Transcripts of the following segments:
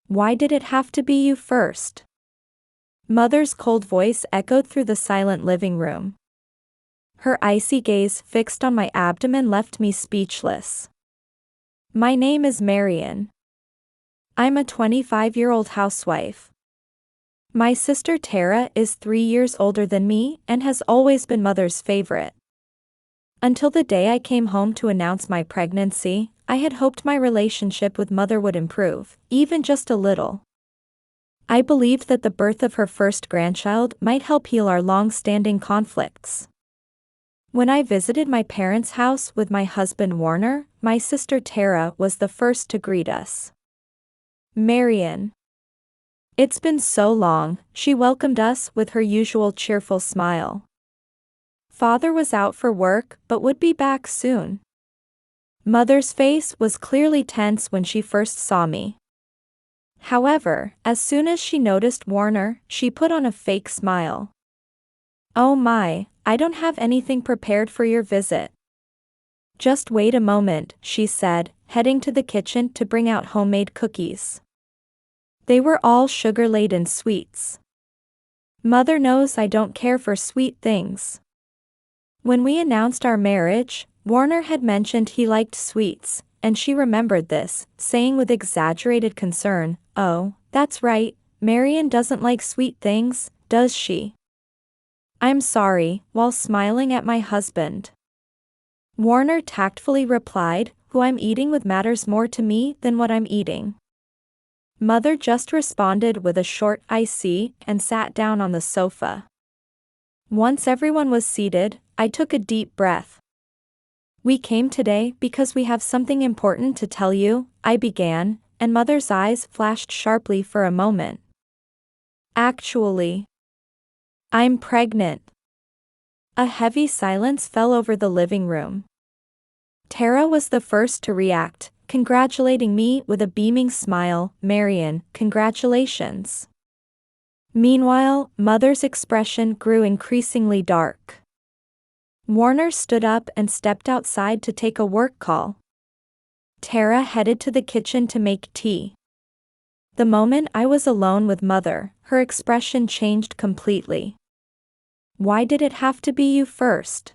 Why did it have to be you first? Mother's cold voice echoed through the silent living room. Her icy gaze fixed on my abdomen left me speechless. My name is Marion. I'm a 25-year-old housewife. My sister Tara is 3 years older than me and has always been Mother's favorite. Until the day I came home to announce my pregnancy, I had hoped my relationship with Mother would improve, even just a little. I believed that the birth of her first grandchild might help heal our long-standing conflicts. When I visited my parents' house with my husband Warner, my sister Tara was the first to greet us. Marion. It's been so long, she welcomed us with her usual cheerful smile. Father was out for work but would be back soon. Mother's face was clearly tense when she first saw me. However, as soon as she noticed Warner, she put on a fake smile. Oh my, I don't have anything prepared for your visit. Just wait a moment, she said, heading to the kitchen to bring out homemade cookies. They were all sugar-laden sweets. Mother knows I don't care for sweet things. When we announced our marriage, Warner had mentioned he liked sweets, and she remembered this, saying with exaggerated concern, "Oh, that's right, Marion doesn't like sweet things, does she?" I'm sorry, while smiling at my husband. Warner tactfully replied, "Who I'm eating with matters more to me than what I'm eating." Mother just responded with a short "I see" and sat down on the sofa. Once everyone was seated, I took a deep breath. We came today because we have something important to tell you, I began, and Mother's eyes flashed sharply for a moment. Actually, I'm pregnant. A heavy silence fell over the living room. Tara was the first to react, congratulating me with a beaming smile. "Marion, congratulations." Meanwhile, Mother's expression grew increasingly dark. Warner stood up and stepped outside to take a work call. Tara headed to the kitchen to make tea. The moment I was alone with Mother, her expression changed completely. Why did it have to be you first?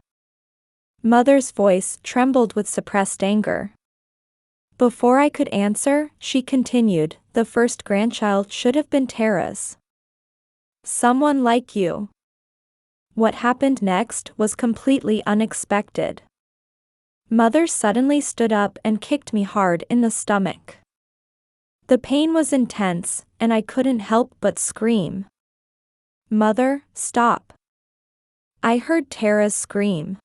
Mother's voice trembled with suppressed anger. Before I could answer, she continued, "The first grandchild should have been Tara's. Someone like you." What happened next was completely unexpected. Mother suddenly stood up and kicked me hard in the stomach. The pain was intense, and I couldn't help but scream. "Mother, stop." I heard Tara's scream.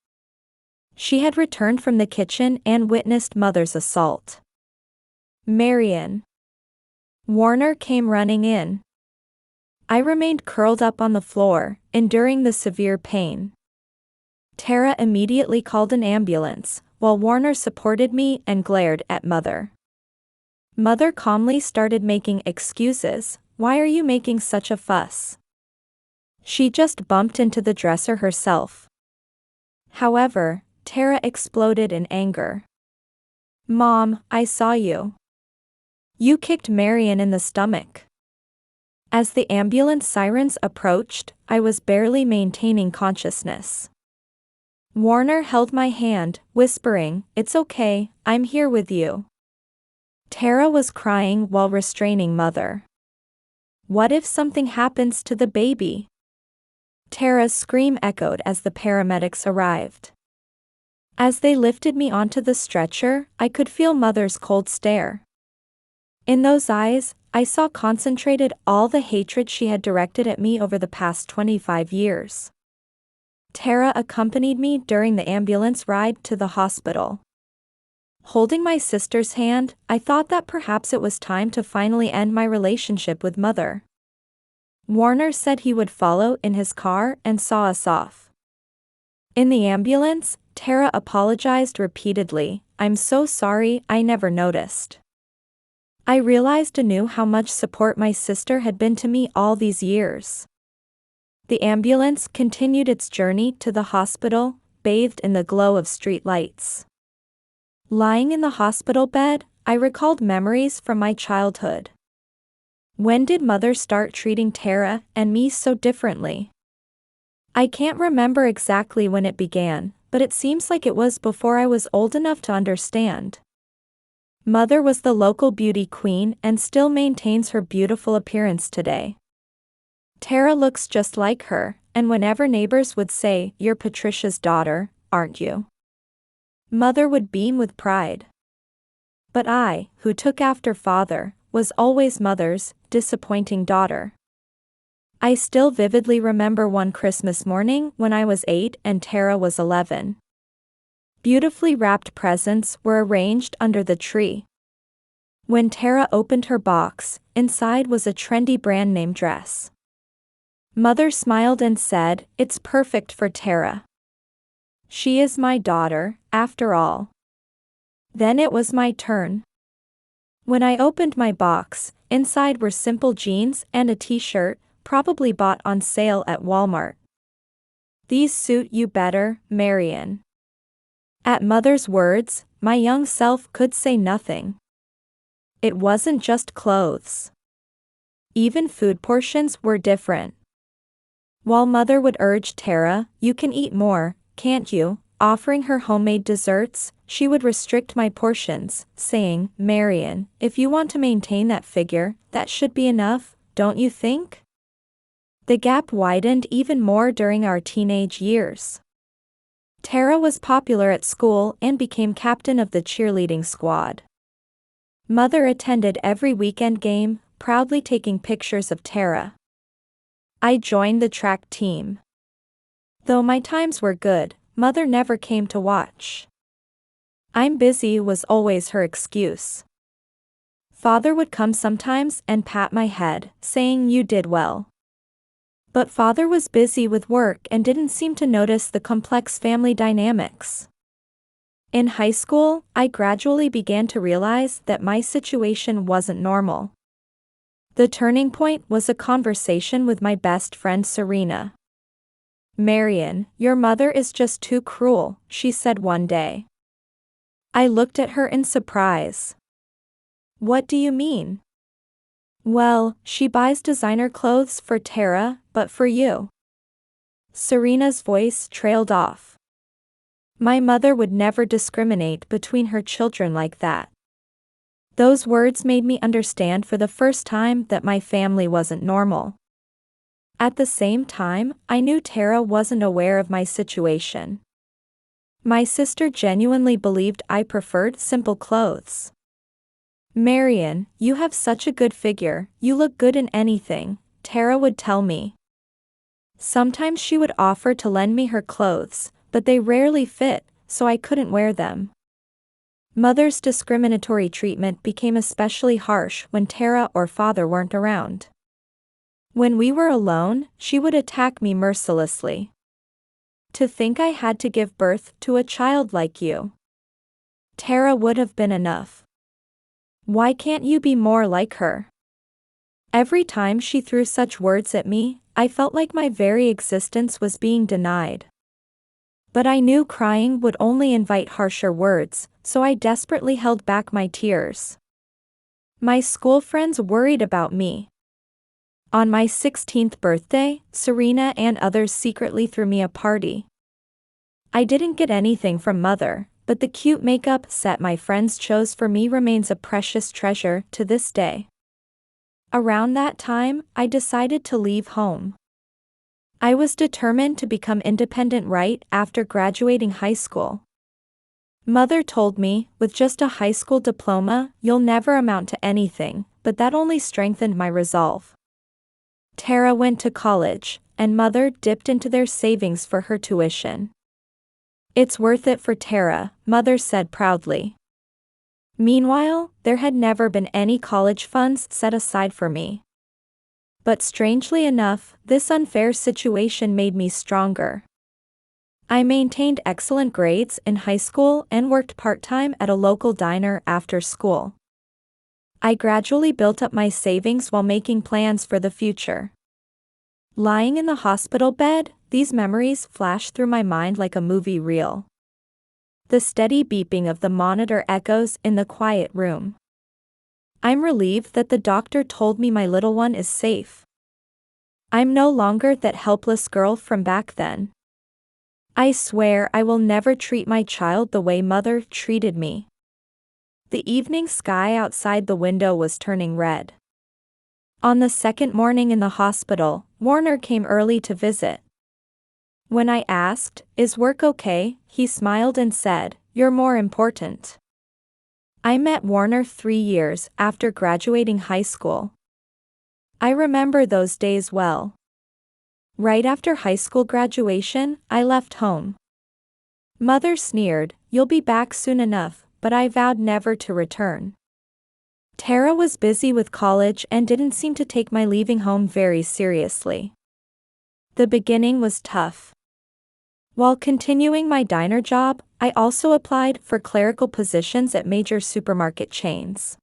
She had returned from the kitchen and witnessed Mother's assault. "Marion." Warner came running in. I remained curled up on the floor, enduring the severe pain. Tara immediately called an ambulance, while Warner supported me and glared at Mother. Mother calmly started making excuses. "Why are you making such a fuss? She just bumped into the dresser herself." However, Tara exploded in anger. "Mom, I saw you. You kicked Marion in the stomach." As the ambulance sirens approached, I was barely maintaining consciousness. Warner held my hand, whispering, "It's okay, I'm here with you." Tara was crying while restraining Mother. "What if something happens to the baby?" Tara's scream echoed as the paramedics arrived. As they lifted me onto the stretcher, I could feel Mother's cold stare. In those eyes, I saw concentrated all the hatred she had directed at me over the past 25 years. Tara accompanied me during the ambulance ride to the hospital. Holding my sister's hand, I thought that perhaps it was time to finally end my relationship with Mother. Warner said he would follow in his car and saw us off. In the ambulance, Tara apologized repeatedly. "I'm so sorry, I never noticed." I realized anew how much support my sister had been to me all these years. The ambulance continued its journey to the hospital, bathed in the glow of street lights. Lying in the hospital bed, I recalled memories from my childhood. When did Mother start treating Tara and me so differently? I can't remember exactly when it began, but it seems like it was before I was old enough to understand. Mother was the local beauty queen and still maintains her beautiful appearance today. Tara looks just like her, and whenever neighbors would say, "You're Patricia's daughter, aren't you?" Mother would beam with pride. But I, who took after father, was always Mother's disappointing daughter. I still vividly remember one Christmas morning when I was 8 and Tara was 11. Beautifully wrapped presents were arranged under the tree. When Tara opened her box, inside was a trendy brand name dress. Mother smiled and said, "It's perfect for Tara. She is my daughter, after all." Then it was my turn. When I opened my box, inside were simple jeans and a t-shirt, probably bought on sale at Walmart. "These suit you better, Marion." At Mother's words, my young self could say nothing. It wasn't just clothes. Even food portions were different. While Mother would urge Tara, "You can eat more, can't you?" offering her homemade desserts, she would restrict my portions, saying, "Marion, if you want to maintain that figure, that should be enough, don't you think?" The gap widened even more during our teenage years. Tara was popular at school and became captain of the cheerleading squad. Mother attended every weekend game, proudly taking pictures of Tara. I joined the track team. Though my times were good, Mother never came to watch. "I'm busy" was always her excuse. Father would come sometimes and pat my head, saying, "You did well." But father was busy with work and didn't seem to notice the complex family dynamics. In high school, I gradually began to realize that my situation wasn't normal. The turning point was a conversation with my best friend Serena. "Marion, your mother is just too cruel," she said one day. I looked at her in surprise. "What do you mean?" "Well, she buys designer clothes for Tara, but for you." Serena's voice trailed off. My mother would never discriminate between her children like that. Those words made me understand for the first time that my family wasn't normal. At the same time, I knew Tara wasn't aware of my situation. My sister genuinely believed I preferred simple clothes. "Marion, you have such a good figure, you look good in anything," Tara would tell me. Sometimes she would offer to lend me her clothes, but they rarely fit, so I couldn't wear them. Mother's discriminatory treatment became especially harsh when Tara or father weren't around. When we were alone, she would attack me mercilessly. "To think I had to give birth to a child like you. Tara would have been enough. Why can't you be more like her?" Every time she threw such words at me, I felt like my very existence was being denied. But I knew crying would only invite harsher words, so I desperately held back my tears. My school friends worried about me. On my 16th birthday, Serena and others secretly threw me a party. I didn't get anything from Mother, but the cute makeup set my friends chose for me remains a precious treasure to this day. Around that time, I decided to leave home. I was determined to become independent right after graduating high school. Mother told me, "With just a high school diploma, you'll never amount to anything," but that only strengthened my resolve. Tara went to college, and Mother dipped into their savings for her tuition. "It's worth it for Tara," Mother said proudly. Meanwhile, there had never been any college funds set aside for me. But strangely enough, this unfair situation made me stronger. I maintained excellent grades in high school and worked part-time at a local diner after school. I gradually built up my savings while making plans for the future. Lying in the hospital bed, these memories flashed through my mind like a movie reel. The steady beeping of the monitor echoes in the quiet room. I'm relieved that the doctor told me my little one is safe. I'm no longer that helpless girl from back then. I swear I will never treat my child the way mother treated me. The evening sky outside the window was turning red. On the second morning in the hospital, Warner came early to visit. When I asked, "Is work okay?" he smiled and said, "You're more important." I met Warner 3 years after graduating high school. I remember those days well. Right after high school graduation, I left home. Mother sneered, "You'll be back soon enough," but I vowed never to return. Tara was busy with college and didn't seem to take my leaving home very seriously. The beginning was tough. While continuing my diner job, I also applied for clerical positions at major supermarket chains.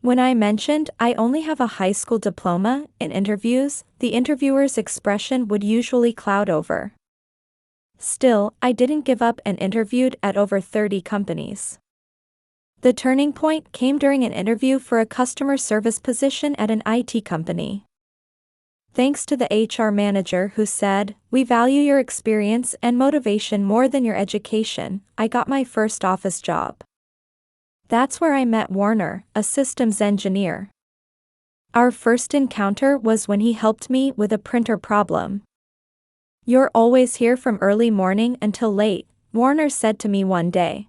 When I mentioned I only have a high school diploma in interviews, the interviewer's expression would usually cloud over. Still, I didn't give up and interviewed at over 30 companies. The turning point came during an interview for a customer service position at an IT company. Thanks to the HR manager who said, "We value your experience and motivation more than your education," I got my first office job. That's where I met Warner, a systems engineer. Our first encounter was when he helped me with a printer problem. "You're always here from early morning until late," Warner said to me one day.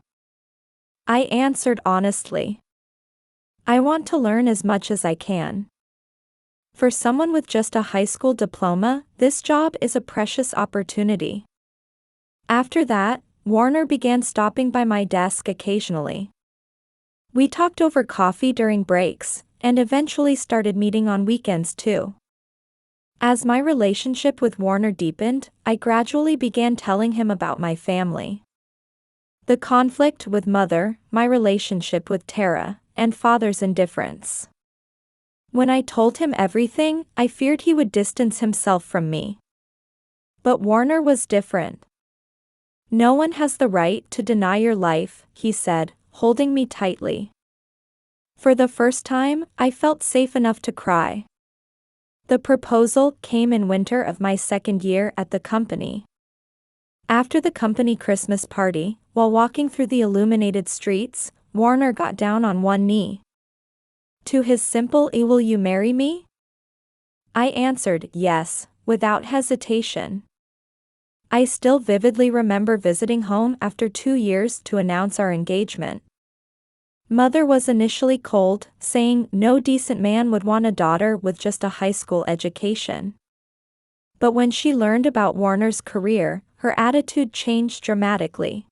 I answered honestly, "I want to learn as much as I can." For someone with just a high school diploma, this job is a precious opportunity. After that, Warner began stopping by my desk occasionally. We talked over coffee during breaks, and eventually started meeting on weekends too. As my relationship with Warner deepened, I gradually began telling him about my family. The conflict with mother, my relationship with Tara, and father's indifference. When I told him everything, I feared he would distance himself from me. But Warner was different. "No one has the right to deny your life," he said, holding me tightly. For the first time, I felt safe enough to cry. The proposal came in winter of my second year at the company. After the company Christmas party, while walking through the illuminated streets, Warner got down on one knee. To his simple "Will you marry me?" I answered yes, without hesitation. I still vividly remember visiting home after 2 years to announce our engagement. Mother was initially cold, saying no decent man would want a daughter with just a high school education. But when she learned about Warner's career, her attitude changed dramatically.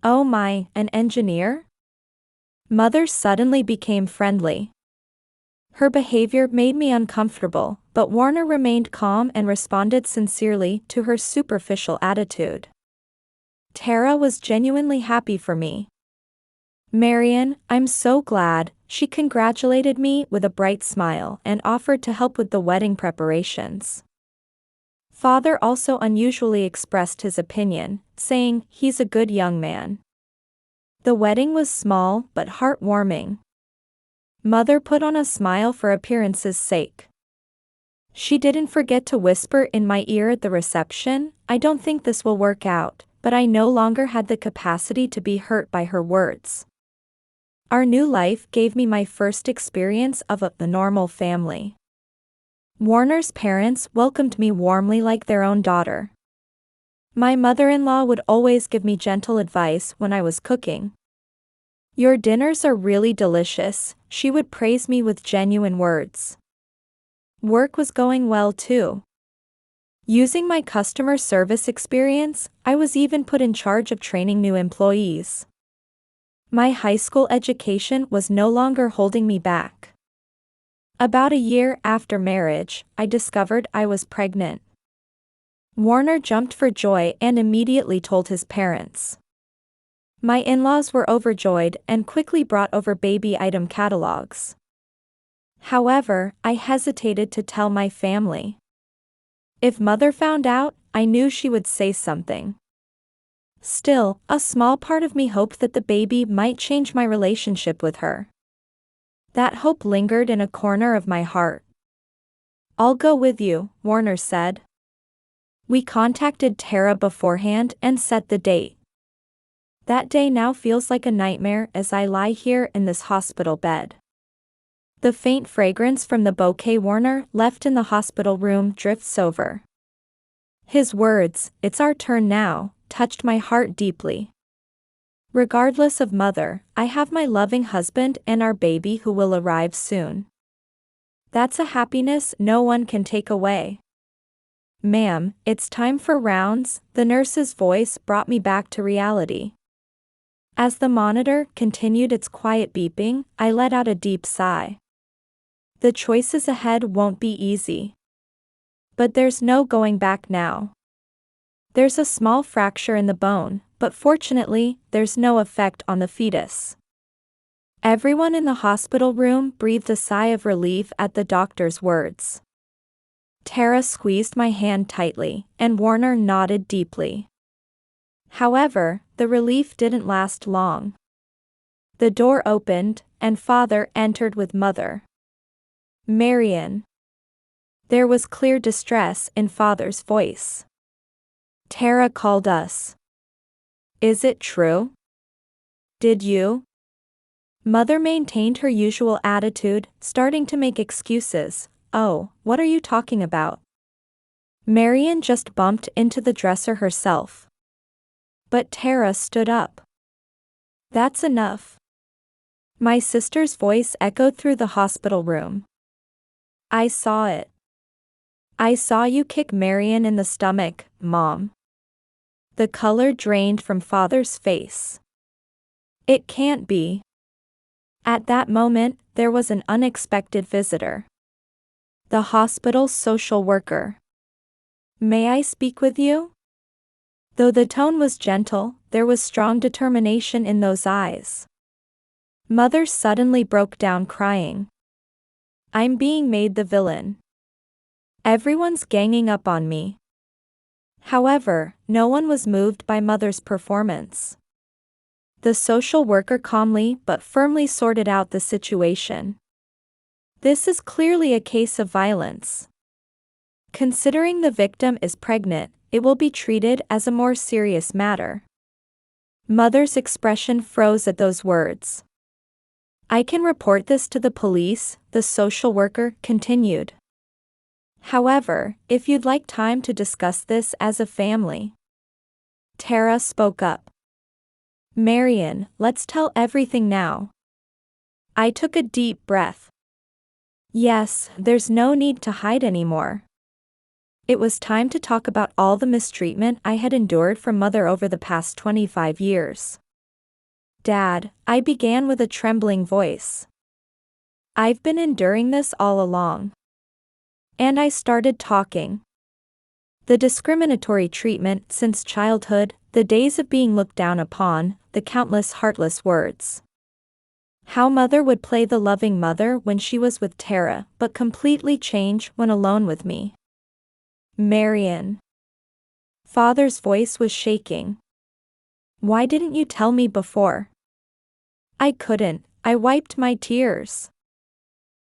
"Oh my, an engineer?" Mother suddenly became friendly. Her behavior made me uncomfortable, but Warner remained calm and responded sincerely to her superficial attitude. Tara was genuinely happy for me. "Marian, I'm so glad," she congratulated me with a bright smile and offered to help with the wedding preparations. Father also unusually expressed his opinion, saying, "He's a good young man." The wedding was small but heartwarming. Mother put on a smile for appearance's sake. She didn't forget to whisper in my ear at the reception, "I don't think this will work out," but I no longer had the capacity to be hurt by her words. Our new life gave me my first experience of a normal family. Warner's parents welcomed me warmly like their own daughter. My mother-in-law would always give me gentle advice when I was cooking. "Your dinners are really delicious," she would praise me with genuine words. Work was going well too. Using my customer service experience, I was even put in charge of training new employees. My high school education was no longer holding me back. About a year after marriage, I discovered I was pregnant. Warner jumped for joy and immediately told his parents. My in-laws were overjoyed and quickly brought over baby item catalogs. However, I hesitated to tell my family. If Mother found out, I knew she would say something. Still, a small part of me hoped that the baby might change my relationship with her. That hope lingered in a corner of my heart. "I'll go with you," Warner said. We contacted Tara beforehand and set the date. That day now feels like a nightmare as I lie here in this hospital bed. The faint fragrance from the bouquet Warner left in the hospital room drifts over. His words, "It's our turn now," touched my heart deeply. Regardless of mother, I have my loving husband and our baby who will arrive soon. That's a happiness no one can take away. "Ma'am, it's time for rounds," the nurse's voice brought me back to reality. As the monitor continued its quiet beeping, I let out a deep sigh. The choices ahead won't be easy. But there's no going back now. There's a small fracture in the bone, but fortunately, there's no effect on the fetus. Everyone in the hospital room breathed a sigh of relief at the doctor's words. Tara squeezed my hand tightly, and Warner nodded deeply. However, the relief didn't last long. The door opened, and Father entered with Mother. "Marion." There was clear distress in Father's voice. "Tara called us." "Is it true? Did you?" Mother maintained her usual attitude, starting to make excuses. "Oh, what are you talking about? Marion just bumped into the dresser herself." But Tara stood up. "That's enough." My sister's voice echoed through the hospital room. "I saw it. I saw you kick Marion in the stomach, Mom." The color drained from Father's face. "It can't be." At that moment, there was an unexpected visitor. The hospital's social worker. "May I speak with you?" Though the tone was gentle, there was strong determination in those eyes. Mother suddenly broke down crying. "I'm being made the villain. Everyone's ganging up on me." However, no one was moved by Mother's performance. The social worker calmly but firmly sorted out the situation. "This is clearly a case of violence. Considering the victim is pregnant, it will be treated as a more serious matter." Mother's expression froze at those words. "I can report this to the police," the social worker continued. "However, if you'd like time to discuss this as a family." Tara spoke up. "Marion, let's tell everything now." I took a deep breath. Yes, there's no need to hide anymore. It was time to talk about all the mistreatment I had endured from Mother over the past 25 years. "Dad," I began with a trembling voice. "I've been enduring this all along." And I started talking. The discriminatory treatment since childhood, the days of being looked down upon, the countless heartless words. How Mother would play the loving mother when she was with Tara, but completely change when alone with me. "Marion." Father's voice was shaking. "Why didn't you tell me before?" "I couldn't," I wiped my tears.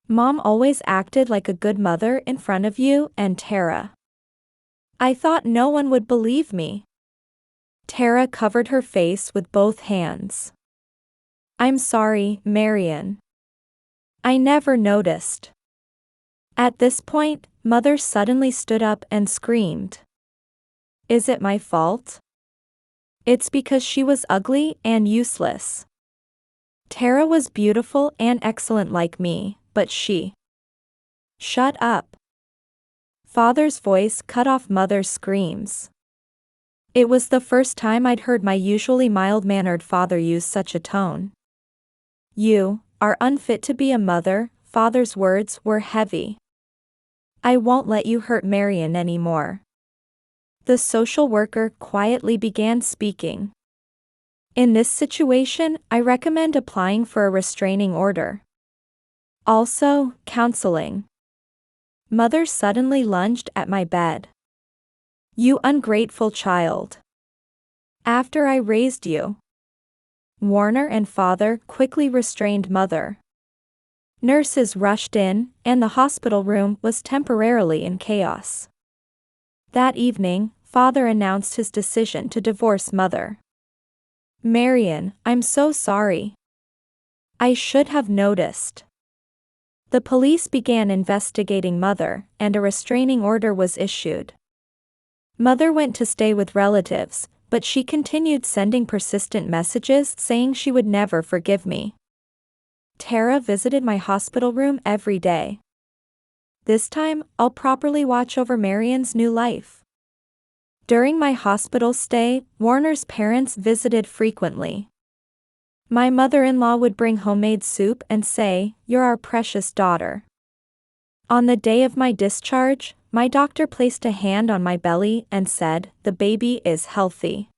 "Mom always acted like a good mother in front of you and Tara. I thought no one would believe me." Tara covered her face with both hands. "I'm sorry, Marion. I never noticed." At this point, Mother suddenly stood up and screamed. "Is it my fault? It's because she was ugly and useless. Tara was beautiful and excellent like me, but she..." "Shut up." Father's voice cut off Mother's screams. It was the first time I'd heard my usually mild-mannered father use such a tone. "You are unfit to be a mother," Father's words were heavy. "I won't let you hurt Marion anymore." The social worker quietly began speaking. "In this situation, I recommend applying for a restraining order. Also, counseling." Mother suddenly lunged at my bed. "You ungrateful child. After I raised you." Warner and Father quickly restrained Mother. Nurses rushed in, and the hospital room was temporarily in chaos. That evening, Father announced his decision to divorce Mother. "Marion, I'm so sorry. I should have noticed." The police began investigating Mother, and a restraining order was issued. Mother went to stay with relatives, but she continued sending persistent messages saying she would never forgive me. Tara visited my hospital room every day. This time, I'll properly watch over Marion's new life. During my hospital stay, Warner's parents visited frequently. My mother-in-law would bring homemade soup and say, "You're our precious daughter." On the day of my discharge, my doctor placed a hand on my belly and said, "The baby is healthy.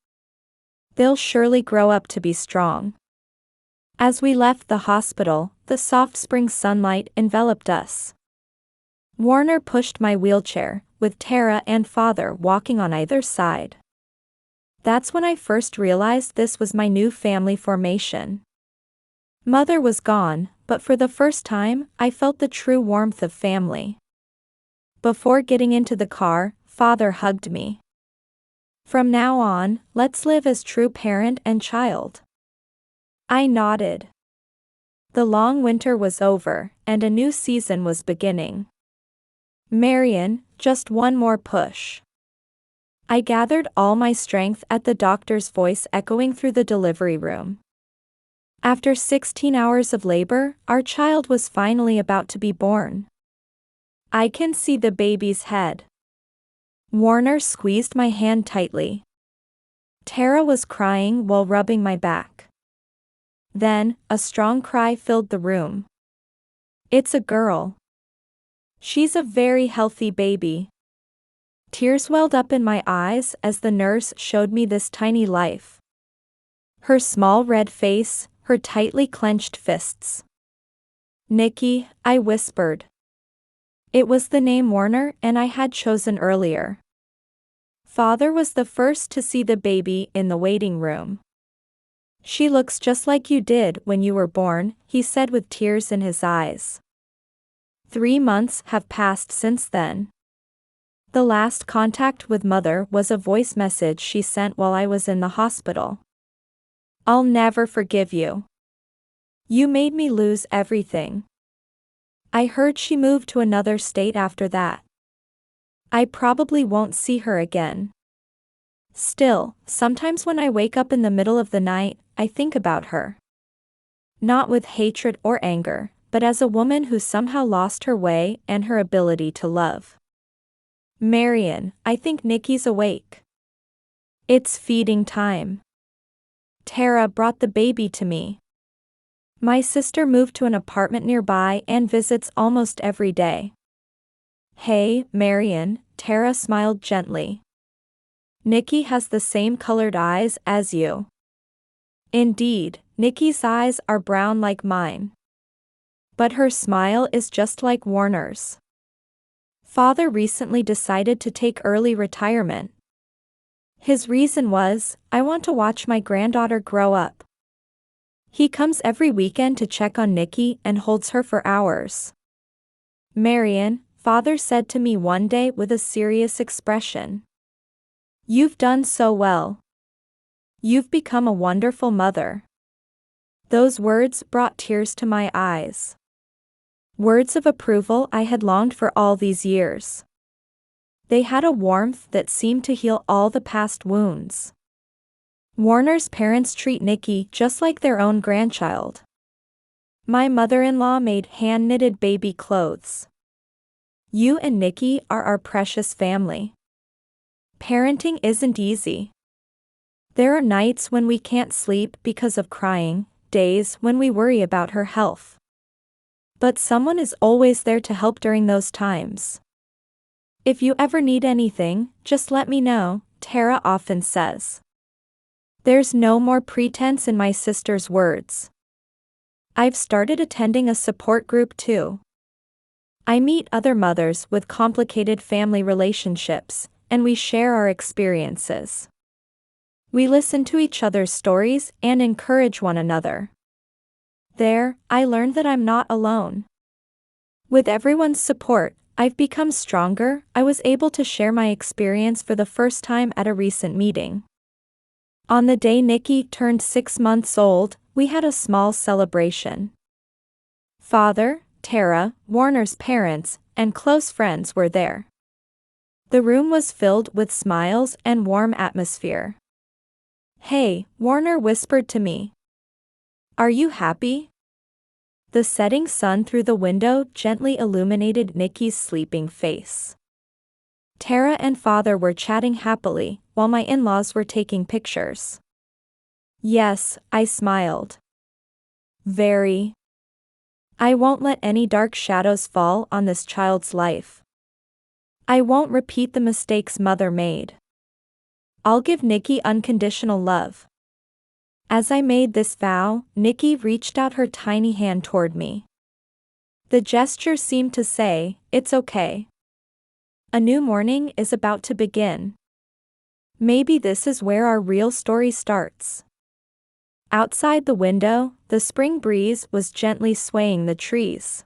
They'll surely grow up to be strong." As we left the hospital, the soft spring sunlight enveloped us. Warner pushed my wheelchair, with Tara and Father walking on either side. That's when I first realized this was my new family formation. Mother was gone, but for the first time, I felt the true warmth of family. Before getting into the car, Father hugged me. "From now on, let's live as true parent and child." I nodded. The long winter was over, and a new season was beginning. "Marion, just one more push." I gathered all my strength at the doctor's voice echoing through the delivery room. After 16 hours of labor, our child was finally about to be born. I can see the baby's head. Warner squeezed my hand tightly. Tara was crying while rubbing my back. Then, a strong cry filled the room. "It's a girl. She's a very healthy baby." Tears welled up in my eyes as the nurse showed me this tiny life. Her small red face, her tightly clenched fists. "Nikki," I whispered. It was the name Warner and I had chosen earlier. Father was the first to see the baby in the waiting room. "She looks just like you did when you were born," he said with tears in his eyes. 3 months have passed since then. The last contact with Mother was a voice message she sent while I was in the hospital. "I'll never forgive you. You made me lose everything." I heard she moved to another state after that. I probably won't see her again. Still, sometimes when I wake up in the middle of the night, I think about her. Not with hatred or anger, but as a woman who somehow lost her way and her ability to love. "Marion, I think Nikki's awake. It's feeding time." Tara brought the baby to me. My sister moved to an apartment nearby and visits almost every day. "Hey, Marion," Tara smiled gently. "Nikki has the same colored eyes as you." Indeed, Nikki's eyes are brown like mine. But her smile is just like Warner's. Father recently decided to take early retirement. His reason was, "I want to watch my granddaughter grow up." He comes every weekend to check on Nikki and holds her for hours. "Marion," Father said to me one day with a serious expression. "You've done so well. You've become a wonderful mother." Those words brought tears to my eyes. Words of approval I had longed for all these years. They had a warmth that seemed to heal all the past wounds. Warner's parents treat Nikki just like their own grandchild. My mother-in-law made hand-knitted baby clothes. "You and Nikki are our precious family." Parenting isn't easy. There are nights when we can't sleep because of crying, days when we worry about her health. But someone is always there to help during those times. "If you ever need anything, just let me know," Tara often says. There's no more pretense in my sister's words. I've started attending a support group too. I meet other mothers with complicated family relationships, and we share our experiences. We listen to each other's stories and encourage one another. There, I learned that I'm not alone. With everyone's support, I've become stronger. I was able to share my experience for the first time at a recent meeting. On the day Nikki turned 6 months old, we had a small celebration. Father, Tara, Warner's parents, and close friends were there. The room was filled with smiles and warm atmosphere. "Hey," Warner whispered to me. "Are you happy?" The setting sun through the window gently illuminated Nikki's sleeping face. Tara and Father were chatting happily, while my in-laws were taking pictures. "Yes," I smiled. "Very. I won't let any dark shadows fall on this child's life. I won't repeat the mistakes Mother made. I'll give Nikki unconditional love." As I made this vow, Nikki reached out her tiny hand toward me. The gesture seemed to say, "It's okay. A new morning is about to begin." Maybe this is where our real story starts. Outside the window, the spring breeze was gently swaying the trees.